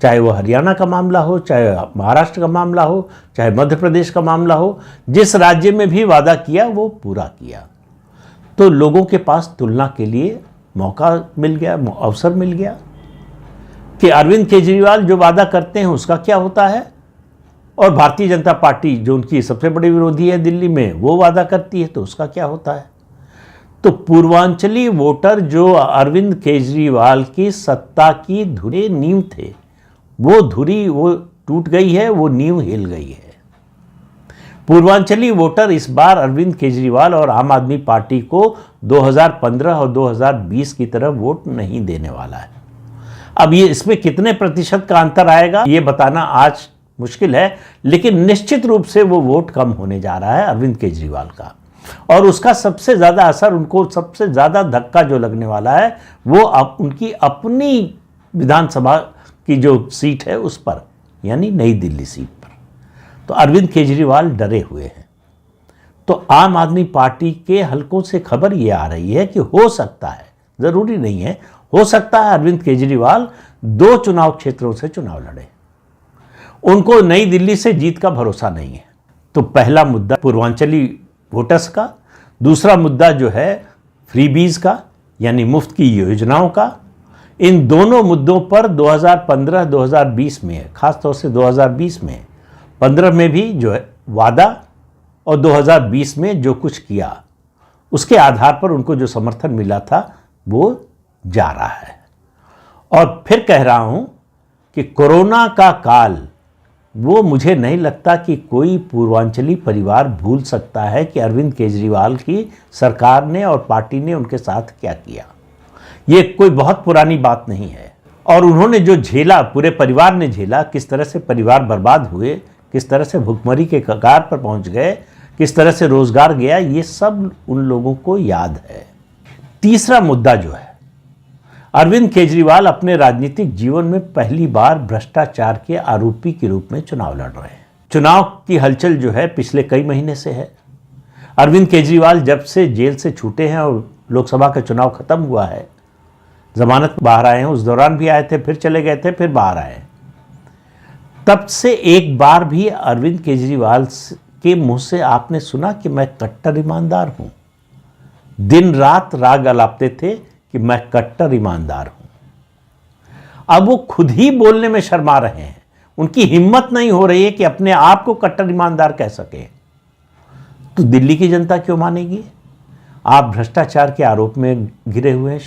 चाहे वो हरियाणा का मामला हो, चाहे महाराष्ट्र का मामला हो, चाहे मध्य प्रदेश का मामला हो, जिस राज्य में भी वादा किया वो पूरा किया। तो लोगों के पास तुलना के लिए मौका मिल गया, अवसर मिल गया कि अरविंद केजरीवाल जो वादा करते हैं उसका क्या होता है, और भारतीय जनता पार्टी जो उनकी सबसे बड़ी विरोधी है दिल्ली में, वो वादा करती है तो उसका क्या होता है। तो पूर्वांचली वोटर जो अरविंद केजरीवाल की सत्ता की धुरी नींव थे, वो धुरी वो टूट गई है, वो नींव हिल गई है। पूर्वांचली वोटर इस बार अरविंद केजरीवाल और आम आदमी पार्टी को 2015 और 2020 की तरह वोट नहीं देने वाला है। अब ये इसमें कितने प्रतिशत का अंतर आएगा ये बताना आज मुश्किल है, लेकिन निश्चित रूप से वो वोट कम होने जा रहा है अरविंद केजरीवाल का, और उसका सबसे ज़्यादा असर, उनको सबसे ज़्यादा धक्का जो लगने वाला है वो उनकी अपनी विधानसभा की जो सीट है उस पर, यानी नई दिल्ली सीट पर। तो अरविंद केजरीवाल डरे हुए हैं। तो आम आदमी पार्टी के हलकों से खबर ये आ रही है कि हो सकता है, ज़रूरी नहीं है, हो सकता है अरविंद केजरीवाल 2 चुनाव क्षेत्रों से चुनाव लड़े। उनको नई दिल्ली से जीत का भरोसा नहीं है। तो पहला मुद्दा पूर्वांचली वोटर्स का, दूसरा मुद्दा जो है फ्रीबीज का, यानी मुफ्त की योजनाओं का। इन दोनों मुद्दों पर 2015-2020 में, खासतौर से 2020 में, 15 में भी जो है वादा, और 2020 में जो कुछ किया उसके आधार पर उनको जो समर्थन मिला था वो जा रहा है। और फिर कह रहा हूं कि कोरोना का काल, वो मुझे नहीं लगता कि कोई पूर्वांचली परिवार भूल सकता है कि अरविंद केजरीवाल की सरकार ने और पार्टी ने उनके साथ क्या किया। ये कोई बहुत पुरानी बात नहीं है। और उन्होंने जो झेला, पूरे परिवार ने झेला, किस तरह से परिवार बर्बाद हुए, किस तरह से भुखमरी के कगार पर पहुंच गए, किस तरह से रोजगार गया, ये सब उन लोगों को याद है। तीसरा मुद्दा जो है, अरविंद केजरीवाल अपने राजनीतिक जीवन में पहली बार भ्रष्टाचार के आरोपी के रूप में चुनाव लड़ रहे हैं। चुनाव की हलचल जो है पिछले कई महीने से है। अरविंद केजरीवाल जब से जेल से छूटे हैं और लोकसभा का चुनाव खत्म हुआ है, जमानत बाहर आए हैं, उस दौरान भी आए थे, फिर चले गए थे, फिर बाहर आए, तब से एक बार भी अरविंद केजरीवाल के मुंह से आपने सुना कि मैं कट्टर ईमानदार हूं। दिन रात राग अलापते थे कि मैं कट्टर ईमानदार हूं। अब वो खुद ही बोलने में शर्मा रहे हैं, उनकी हिम्मत नहीं हो रही है कि अपने आप को कट्टर ईमानदार कह सके। तो दिल्ली की जनता क्यों मानेगी? आप भ्रष्टाचार के आरोप में घिरे हुए हैं,